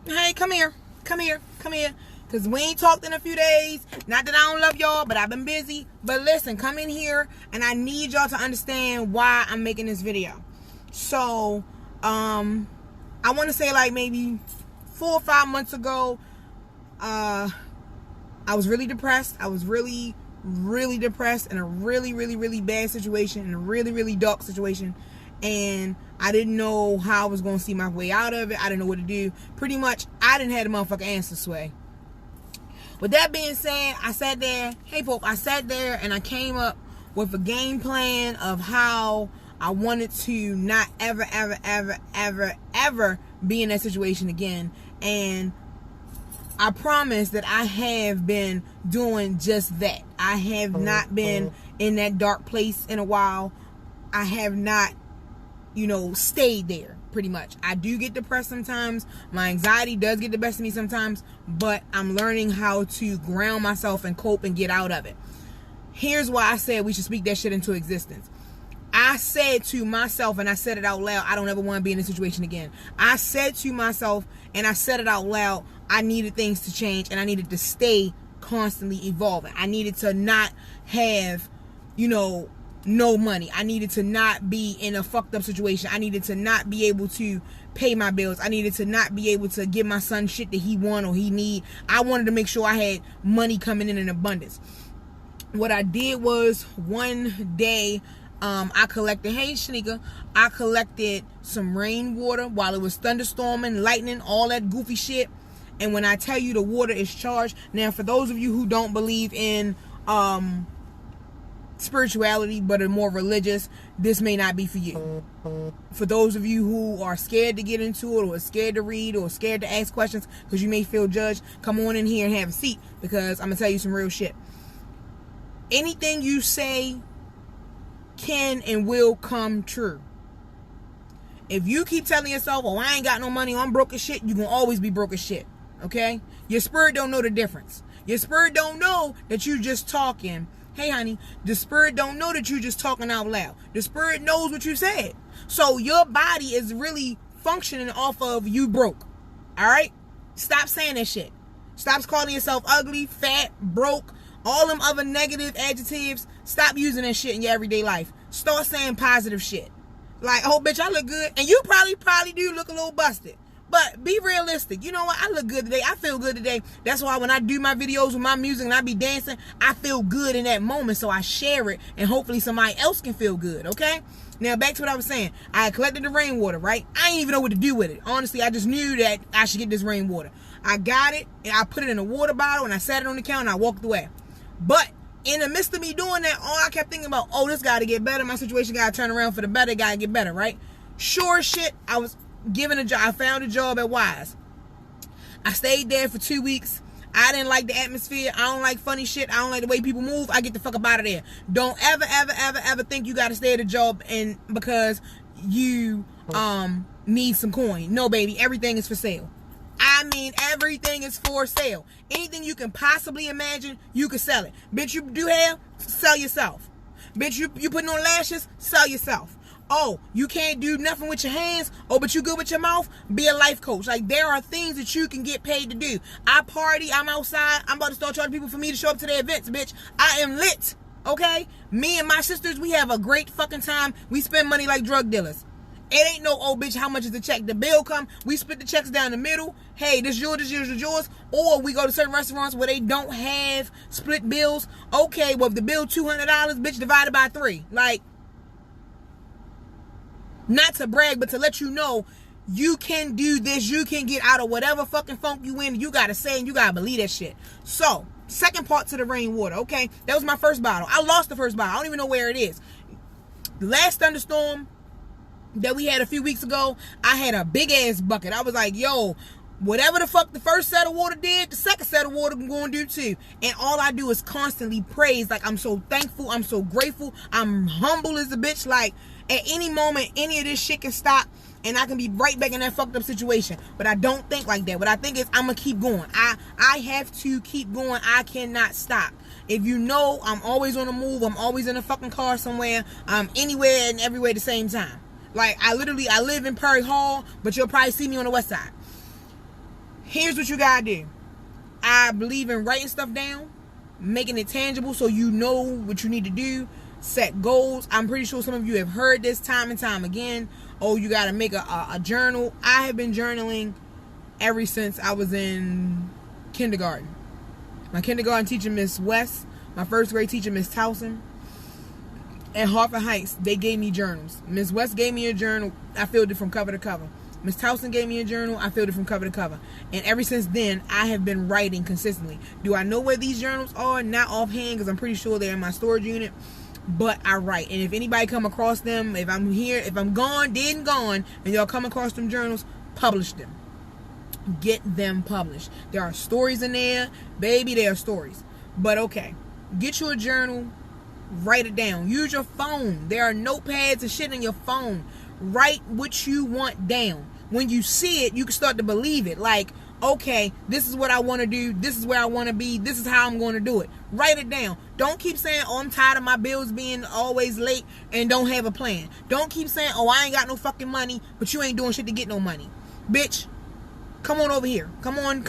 Hey, come here. Because we ain't talked in a few days. Not that I don't love y'all, but I've been busy. But listen, come in here, and I need y'all to understand why I'm making this video. So, I want to say like maybe 4 or 5 months ago, I was really depressed. I was really depressed in a really bad situation, in a really dark situation. And I didn't know how I was going to see my way out of it. I didn't know what to do. Pretty much, I didn't have the motherfucking answer, Sway. With that being said, I sat there. Hey, Pope, I sat there and I came up with a game plan of how I wanted to not ever be in that situation again. And I promise that I have been doing just that. I have not been in that dark place in a while. I have not, stayed there, pretty much. I do get depressed sometimes. My anxiety does get the best of me sometimes. But I'm learning how to ground myself and cope and get out of it. Here's why I said we should speak that shit into existence. I said to myself, and I said it out loud, I don't ever want to be in this situation again. I said to myself, and I said it out loud, I needed things to change, and I needed to stay constantly evolving. I needed to not have, no money. I needed to not be in a fucked up situation. I needed to not be able to pay my bills. I needed to not be able to give my son shit that he want or he need. I wanted to make sure I had money coming in abundance. What I did was one day, I collected, hey Shanika, I collected some rainwater while it was thunderstorming, lightning, all that goofy shit. And when I tell you the water is charged, now for those of you who don't believe in spirituality but are more religious, this may not be for you. For those of you who are scared to get into it, or scared to read, or scared to ask questions because you may feel judged, come on in here and have a seat, because I'm gonna tell you some real shit. Anything you say can and will come true. If you keep telling yourself, oh, I ain't got no money, I'm broke as shit, you can always be broke as shit. Okay? Your spirit don't know the difference. Your spirit don't know that you just talking. Hey, honey, the spirit don't know that you just talking out loud. The spirit knows what you said. So your body is really functioning off of you broke. All right? Stop saying that shit. Stop calling yourself ugly, fat, broke, all them other negative adjectives. Stop using that shit in your everyday life. Start saying positive shit. Like, oh, bitch, I look good. And you probably do look a little busted. But be realistic. You know what? I look good today. I feel good today. That's why when I do my videos with my music and I be dancing, I feel good in that moment. So I share it, and hopefully somebody else can feel good, okay? Now, back to what I was saying. I had collected the rainwater, right? I didn't even know what to do with it. Honestly, I just knew that I should get this rainwater. I got it, and I put it in a water bottle, and I sat it on the counter, and I walked away. But in the midst of me doing that, all I kept thinking about, oh, this got to get better. My situation got to turn around for the better. Got to get better, right? Sure as shit, I was given a job. I found a job at Wise. I stayed there for 2 weeks. I didn't like the atmosphere. I don't like funny shit. I don't like the way people move. I get the fuck up out of there. Don't ever think you got to stay at a job and because you need some coin. No, baby. Everything is for sale. I mean, everything is for sale. Anything you can possibly imagine, you can sell it. Bitch, you do hair? Sell yourself. Bitch, you putting on lashes? Sell yourself. Oh, you can't do nothing with your hands? Oh, but you good with your mouth? Be a life coach. Like, there are things that you can get paid to do. I party. I'm outside. I'm about to start charging people for me to show up to their events, bitch. I am lit. Okay? Me and my sisters, we have a great fucking time. We spend money like drug dealers. It ain't no, oh, bitch, how much is the check? The bill come, we split the checks down the middle. Hey, this yours. Or we go to certain restaurants where they don't have split bills. Okay, well, if the bill $200, bitch, divided by 3. Like, not to brag, but to let you know, you can do this. You can get out of whatever fucking funk you in. You gotta say and you gotta believe that shit. So, second part to the rainwater, okay? That was my first bottle. I lost the first bottle. I don't even know where it is. The last thunderstorm that we had a few weeks ago, I had a big ass bucket. I was like, yo, whatever the fuck the first set of water did, the second set of water I'm going to do too. And all I do is constantly praise. Like, I'm so thankful. I'm so grateful. I'm humble as a bitch. Like, at any moment, any of this shit can stop and I can be right back in that fucked up situation. But I don't think like that. What I think is I'm going to keep going. I have to keep going. I cannot stop. If you know, I'm always on the move. I'm always in a fucking car somewhere. I'm anywhere and everywhere at the same time. Like, I live in Perry Hall, but you'll probably see me on the west side. Here's what you gotta do. I believe in writing stuff down, making it tangible so you know what you need to do. Set goals. I'm pretty sure some of you have heard this time and time again. Oh, you gotta make a journal. I have been journaling ever since I was in kindergarten. My kindergarten teacher, Miss West, my first grade teacher, Miss Towson, at Hartford Heights, they gave me journals. Miss West gave me a journal. I filled it from cover to cover. Miss Towson gave me a journal. I filled it from cover to cover. And ever since then, I have been writing consistently. Do I know where these journals are? Not offhand, because I'm pretty sure they're in my storage unit. But I write. And if anybody come across them, if I'm here, if I'm gone, dead and gone, and y'all come across them journals, publish them. Get them published. There are stories in there. Baby, there are stories. But okay. Get you a journal. Write it down. Use your phone. There are notepads and shit in your phone. Write what you want down. When you see it, you can start to believe it. Like, okay, this is what I want to do. This is where I want to be. This is how I'm going to do it. Write it down. Don't keep saying, oh, I'm tired of my bills being always late and don't have a plan. Don't keep saying, oh, I ain't got no fucking money, but you ain't doing shit to get no money. Bitch, come on over here. Come on.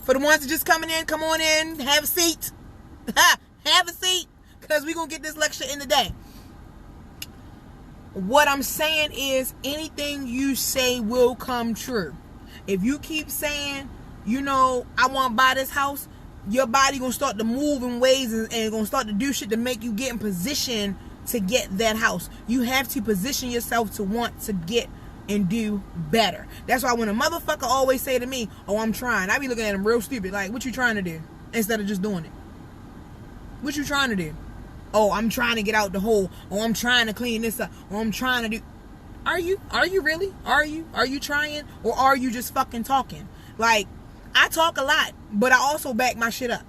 For the ones that just coming in, come on in. Have a seat. Have a seat, because we're going to get this lecture in the day. What I'm saying is, anything you say will come true. If you keep saying, you know, I want to buy this house, your body going to start to move in ways and going to start to do shit to make you get in position to get that house. You have to position yourself to want to get and do better. That's why when a motherfucker always say to me, oh, I'm trying, I be looking at him real stupid. Like, what you trying to do? Instead of just doing it. What you trying to do? Oh, I'm trying to get out the hole. Oh, I'm trying to clean this up. Oh, I'm trying to do... Are you really? Are you trying? Or are you just fucking talking? Like, I talk a lot, but I also back my shit up.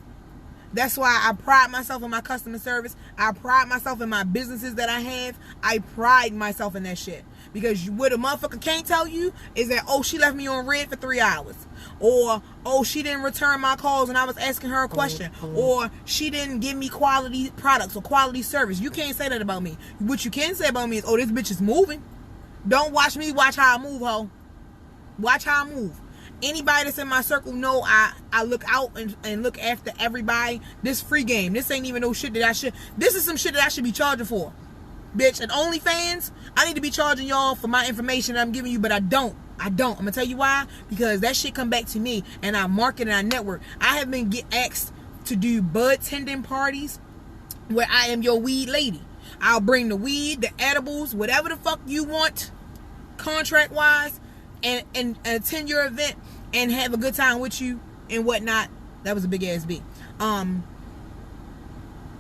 That's why I pride myself in my customer service. I pride myself in my businesses that I have. I pride myself in that shit. Because what a motherfucker can't tell you is that, oh, she left me on red for 3 hours. Or, oh, she didn't return my calls when I was asking her a question. Or, she didn't give me quality products or quality service. You can't say that about me. What you can say about me is, oh, this bitch is moving. Don't watch me, watch how I move, ho. Watch how I move. Anybody that's in my circle know I look out and look after everybody. This free game. This ain't even no shit that I should... This is some shit that I should be charging for. Bitch, and OnlyFans, I need to be charging y'all for my information that I'm giving you, but I don't. I'm going to tell you why. Because that shit come back to me, and I market and I network. I have been asked to do bud tending parties where I am your weed lady. I'll bring the weed, the edibles, whatever the fuck you want, contract-wise, and attend your event and have a good time with you and whatnot. That was a big-ass B. I'm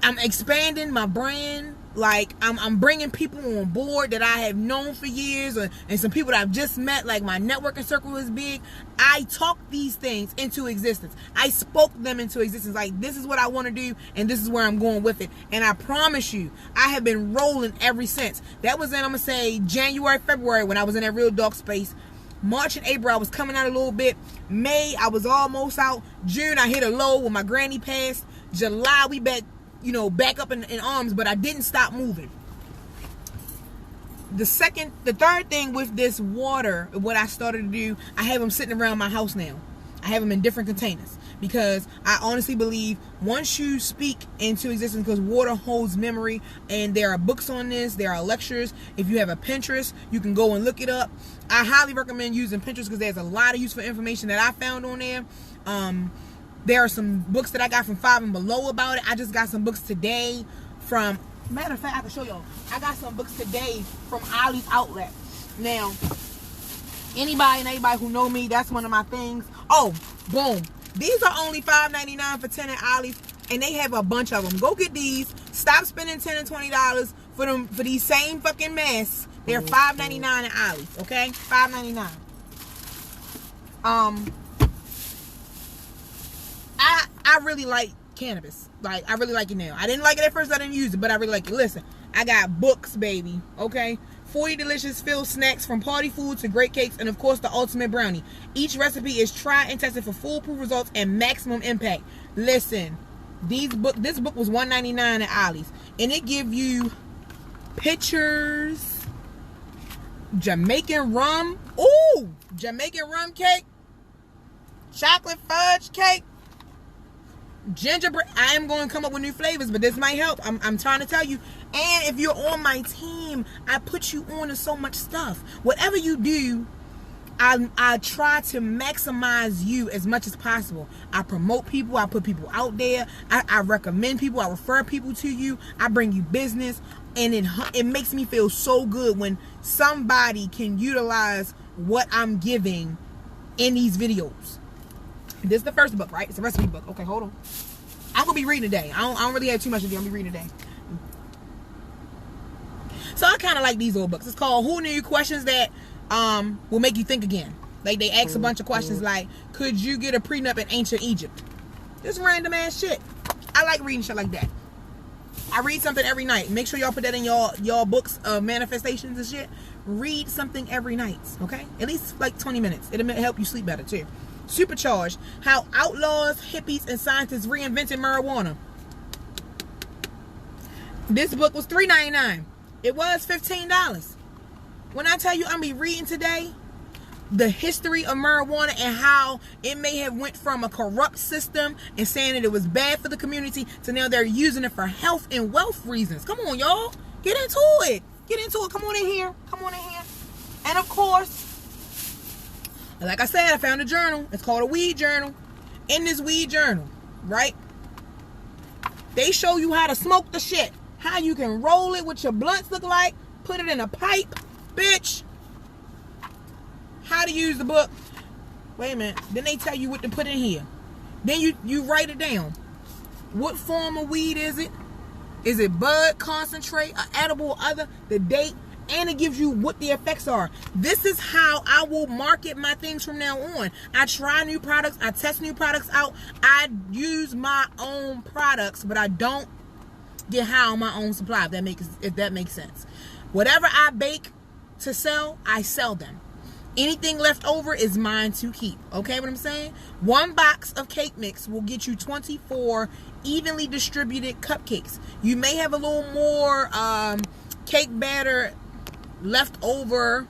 expanding my brand. Like, I'm bringing people on board that I have known for years, and some people that I've just met. Like, my networking circle is big. I talk these things into existence. I spoke them into existence. Like, this is what I want to do, and this is where I'm going with it. And I promise you, I have been rolling ever since. That was in, I'm going to say, January, February, when I was in that real dark space. March and April, I was coming out a little bit. May, I was almost out. June, I hit a low when my granny passed. July, we back up in arms, but I didn't stop moving. The third thing with this water, what I started to do, I have them sitting around my house now. I have them in different containers because I honestly believe once you speak into existence, because water holds memory, and there are books on this, there are lectures. If you have a Pinterest, you can go and look it up. I highly recommend using Pinterest because there's a lot of useful information that I found on there. There are some books that I got from 5 and Below about it. I just got some books today from... Matter of fact, I can show y'all. I got some books today from Ollie's Outlet. Now, anybody and everybody who know me, that's one of my things. Oh, boom. These are only $5.99 for 10 at Ollie's, and they have a bunch of them. Go get these. Stop spending $10 and $20 for these same fucking masks. They're $5.99 at Ollie's, okay? $5.99. I really like cannabis. Like, I really like it now. I didn't like it at first. I didn't use it, but I really like it. Listen, I got books, baby. Okay? 40 delicious filled snacks, from party food to great cakes, and of course the ultimate brownie. Each recipe is tried and tested for foolproof results and maximum impact. Listen, this book was $1.99 at Ollie's, and it give you pictures, Jamaican rum. Ooh, Jamaican rum cake. chocolate fudge cake, gingerbread. I am going to come up with new flavors, but this might help. I'm trying to tell you. And if you're on my team, I put you on to so much stuff. Whatever you do, I try to maximize you as much as possible. I promote people. I put people out there. I recommend people. I refer people to you. I bring you business. And it makes me feel so good when somebody can utilize what I'm giving in these videos. This is the first book, right? It's a recipe book. Okay, hold on. I'm going to be reading today. I don't really have too much to do. I'm going to be reading today. So I kind of like these little books. It's called Who Knew? Questions That will make you think again. Like, they ask a bunch of questions like, could you get a prenup in ancient Egypt? Just random ass shit. I like reading shit like that. I read something every night. Make sure y'all put that in y'all books of manifestations and shit. Read something every night, okay? At least like 20 minutes. It'll help you sleep better too. Supercharged. How outlaws, hippies, and scientists reinvented marijuana. This book was $3.99. It was $15. When I tell you I'm be reading today the history of marijuana and how it may have went from a corrupt system and saying that it was bad for the community to now they're using it for health and wealth reasons. Come on, y'all. Get into it. Get into it. Come on in here. Come on in here. And of course, like I said, I found a journal. It's called a weed journal. In this weed journal, right, they show you how to smoke the shit. How you can roll it, what your blunts look like, put it in a pipe, bitch. How to use the book. Wait a minute. Then they tell you what to put in here. Then you write it down. What form of weed is it? Is it bud, concentrate, or edible, other, the date, and it gives you what the effects are. This is how I will market my things from now on. I try new products. I test new products out. I use my own products, but I don't get high on my own supply, if that makes sense. Whatever I bake to sell, I sell them. Anything left over is mine to keep. Okay, what I'm saying? One box of cake mix will get you 24 evenly distributed cupcakes. You may have a little more cake batter left over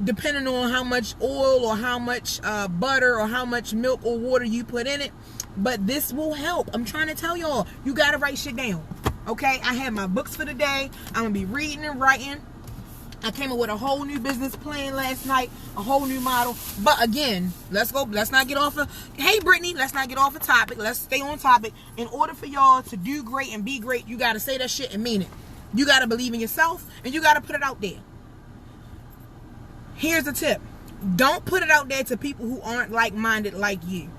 depending on how much oil or how much butter or how much milk or water you put in it. But this will help. I'm trying to tell y'all, you got to write shit down. Okay, I have my books for the day. I'm going to be reading and writing. I came up with a whole new business plan last night, a whole new model. But again, let's not get off of, hey Brittany, let's not get off of topic. Let's stay on topic. In order for y'all to do great and be great, you got to say that shit and mean it. You got to believe in yourself and you got to put it out there. Here's the tip. Don't put it out there to people who aren't like-minded like you.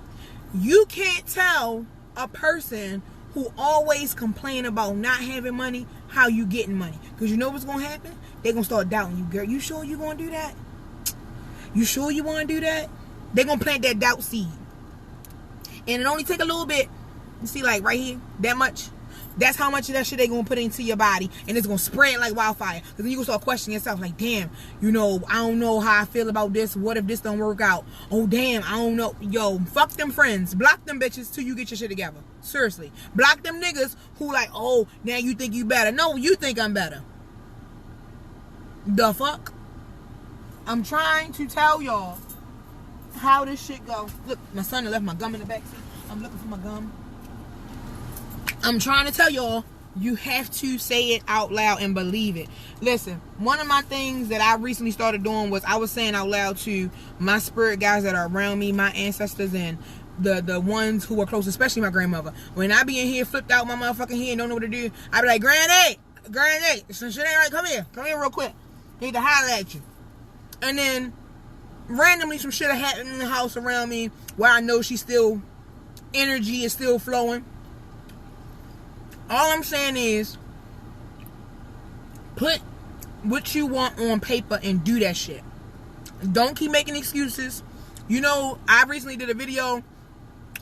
You can't tell a person who always complain about not having money how you getting money. Because you know what's going to happen? They're going to start doubting you. Girl, you sure you going to do that? You sure you want to do that? They're going to plant that doubt seed. And it only take a little bit. You see, like right here, that much. That's how much of that shit they going to put into your body. And it's going to spread like wildfire. Because then you going to start questioning yourself like, damn, I don't know how I feel about this. What if this don't work out? Oh, damn, I don't know. Yo, fuck them friends. Block them bitches till you get your shit together. Seriously. Block them niggas who like, oh, now you think you better. No, you think I'm better. The fuck? I'm trying to tell y'all how this shit go. Look, my son left my gum in the backseat. I'm looking for my gum. I'm trying to tell y'all, you have to say it out loud and believe it. Listen, one of my things that I recently started doing was I was saying out loud to my spirit guys that are around me, my ancestors, and the ones who are close, especially my grandmother. When I be in here, flipped out my motherfucking head and don't know what to do, I be like, Granny, some shit ain't right. Come here real quick. Need to holler at you. And then randomly some shit happened in the house around me where I know energy is still flowing. All I'm saying is, put what you want on paper and do that shit. Don't keep making excuses. You know, I recently did a video.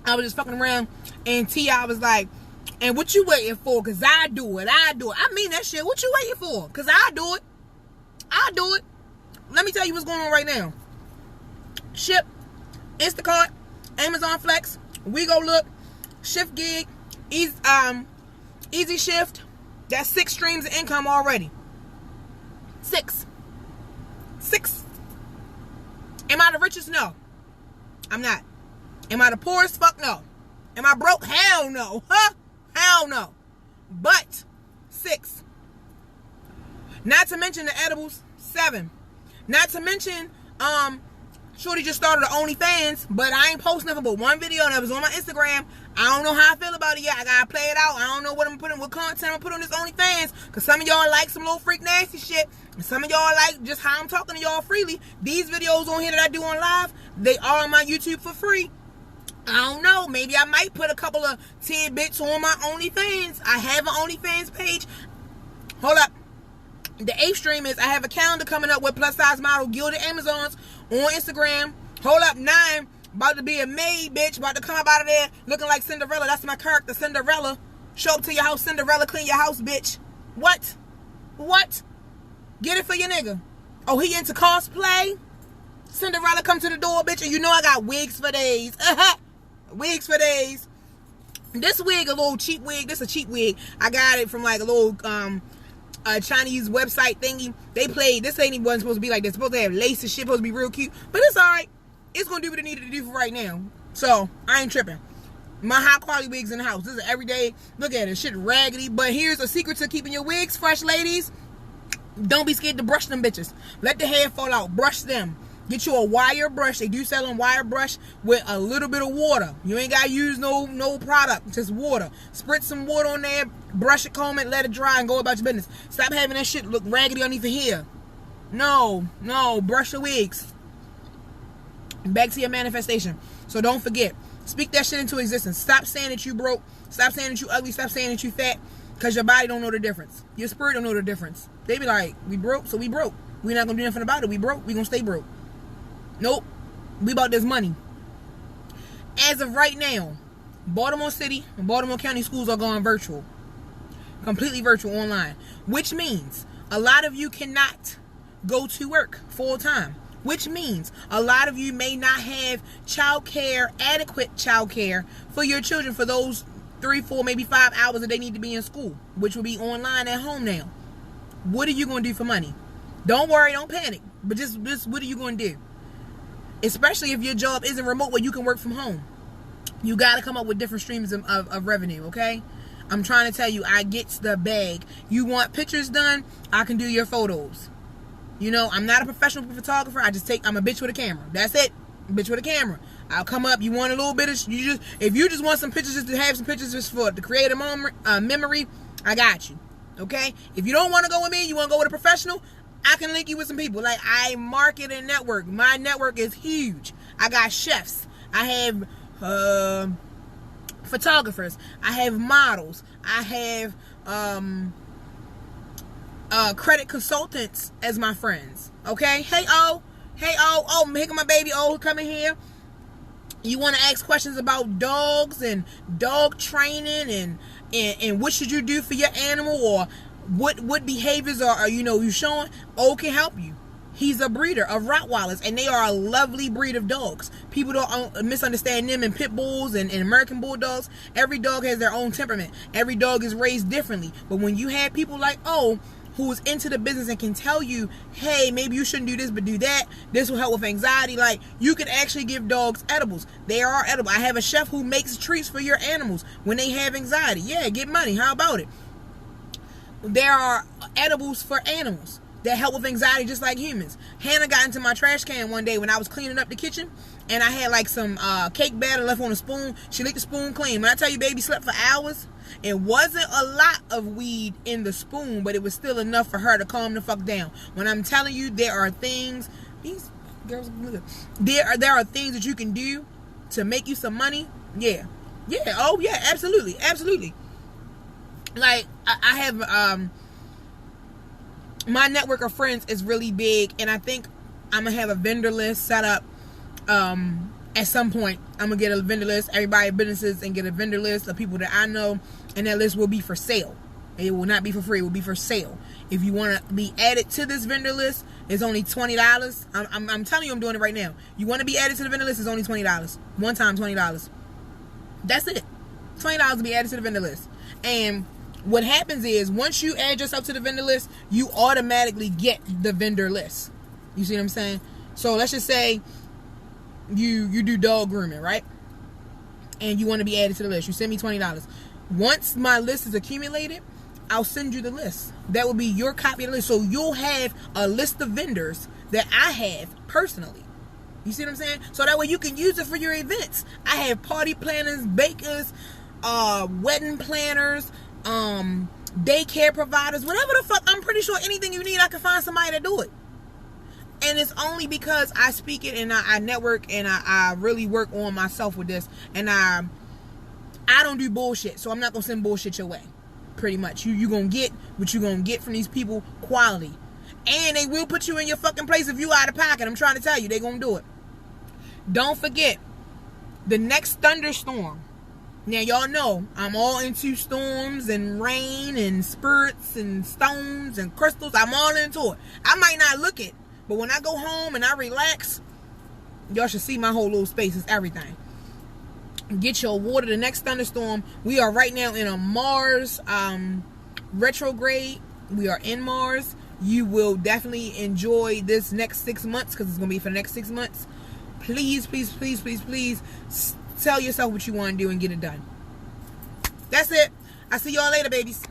I was just fucking around, and T.I. was like, and what you waiting for? Because I do it. I mean that shit. What you waiting for? Because I do it. Let me tell you what's going on right now. Ship, Instacart, Amazon Flex, We Go Look, Shift Gig, Easy Shift. That's 6 streams of income already. 6. Am I the richest? No, I'm not. Am I the poorest? Fuck no. Am I broke? Hell no. Huh? Hell no. But 6. Not to mention the edibles. 7. Not to mention, Shorty just started the OnlyFans, but I ain't post nothing but one video that was on my Instagram. I don't know how I feel about it yet. I gotta play it out. I don't know what I'm putting, what content I'm gonna put on this OnlyFans, because some of y'all like some little freak nasty shit, and some of y'all like just how I'm talking to y'all freely. These videos on here that I do on live, they are on my YouTube for free. I don't know. Maybe I might put a couple of tidbits on my OnlyFans. I have an OnlyFans page. Hold up. The 8th stream is I have a calendar coming up with plus size model Gilded Amazons on Instagram. Hold up. 9. About to be a maid, bitch. About to come up out of there looking like Cinderella. That's my character, Cinderella. Show up to your house, Cinderella. Clean your house, bitch. What? What? Get it for your nigga. Oh, he into cosplay? Cinderella come to the door, bitch. And you know I got wigs for days. Wigs for days. This wig, a little cheap wig. This is a cheap wig. I got it from like a little Chinese website thingy. They played. This ain't even supposed to be like this. It's supposed to have lace and shit. Supposed to be real cute. But it's alright. It's gonna do what it needed to do for right now. So I ain't tripping. My high quality wigs in the house. This is everyday. Look at it. Shit raggedy. But here's a secret to keeping your wigs fresh, ladies. Don't be scared to brush them bitches. Let the hair fall out. Brush them. Get you a wire brush. They do sell a wire brush with a little bit of water. You ain't got to use no product. Just water. Spritz some water on there. Brush it, comb it, let it dry, and go about your business. Stop having that shit look raggedy underneath the hair. No. Brush your wigs. Back to your manifestation. So don't forget. Speak that shit into existence. Stop saying that you broke. Stop saying that you ugly. Stop saying that you fat. Because your body don't know the difference. Your spirit don't know the difference. They be like, we broke, so we broke. We not going to do nothing about it. We broke. We going to stay broke. Nope. We about this money. As of right now, Baltimore City and Baltimore County schools are going virtual. Completely virtual online. Which means a lot of you cannot go to work full time. Which means a lot of you may not have adequate child care for your children for those 3, 4, maybe 5 hours that they need to be in school, which will be online at home now. What are you going to do for money? Don't worry, don't panic. But just what are you going to do? Especially if your job isn't remote where you can work from home. You got to come up with different streams of revenue, okay? I'm trying to tell you, I get the bag. You want pictures done? I can do your photos. You know, I'm not a professional photographer. I'm a bitch with a camera. That's it. Bitch with a camera. I'll come up. You want a little bit of, if you just want some pictures, just to have some pictures just to create a memory, I got you. Okay? If you don't want to go with me, you want to go with a professional, I can link you with some people. Like, I market and network. My network is huge. I got chefs. I have photographers. I have models. I have credit consultants as my friends. Okay? Hey, oh, here come my baby, coming here. You want to ask questions about dogs and dog training and what should you do for your animal, or what behaviors are you showing? Can help you. He's a breeder of Rottweilers, and they are a lovely breed of dogs. People don't misunderstand them and pit bulls and American bulldogs. Every dog has their own temperament. Every dog is raised differently. But when you have people like who is into the business and can tell you, hey, maybe you shouldn't do this, but do that. This will help with anxiety. Like, you can actually give dogs edibles. They are edible. I have a chef who makes treats for your animals when they have anxiety. Yeah, get money. How about it? There are edibles for animals that help with anxiety just like humans. Hannah got into my trash can one day when I was cleaning up the kitchen, and I had like some cake batter left on a spoon. She licked the spoon clean. When I tell you baby slept for hours, it wasn't a lot of weed in the spoon, but it was still enough for her to calm the fuck down. When I'm telling you, there are things, these girls, there are things that you can do to make you some money. Yeah, absolutely. Like, I have my network of friends is really big, and I think I'm gonna have a vendor list set up. At some point, I'm gonna get a vendor list, everybody businesses, and get a vendor list of people that I know, and that list will be for sale. It will not be for free. It will be for sale. If you want to be added to this vendor list, it's only $20. I'm telling you, I'm doing it right now. You want to be added to the vendor list, it's only $20. One time, $20. That's it. $20 to be added to the vendor list. And what happens is, once you add yourself to the vendor list, you automatically get the vendor list. You see what I'm saying? So let's just say you do dog grooming, right? and you want to be added to the list. You send me $20. Once my list is accumulated, I'll send you the list. That will be your copy of the list. So you'll have a list of vendors that I have personally. You see what I'm saying? So that way you can use it for your events. I have party planners, bakers, wedding planners, daycare providers, whatever the fuck. I'm pretty sure anything you need, I can find somebody to do it. And it's only because I speak it and I network and I really work on myself with this. And I don't do bullshit. So I'm not going to send bullshit your way. Pretty much. You going to get what you going to get from these people, quality. And they will put you in your fucking place if you out of pocket. I'm trying to tell you, they going to do it. Don't forget, the next thunderstorm. Now, y'all know I'm all into storms and rain and spirits and stones and crystals. I'm all into it. I might not look it, but when I go home and I relax, y'all should see my whole little space. It's everything. Get your water. The next thunderstorm, we are right now in a Mars retrograde. We are in Mars. You will definitely enjoy this next 6 months because it's going to be for the next 6 months. Please, please, please, please, please tell yourself what you want to do and get it done. That's it. I'll see y'all later, babies.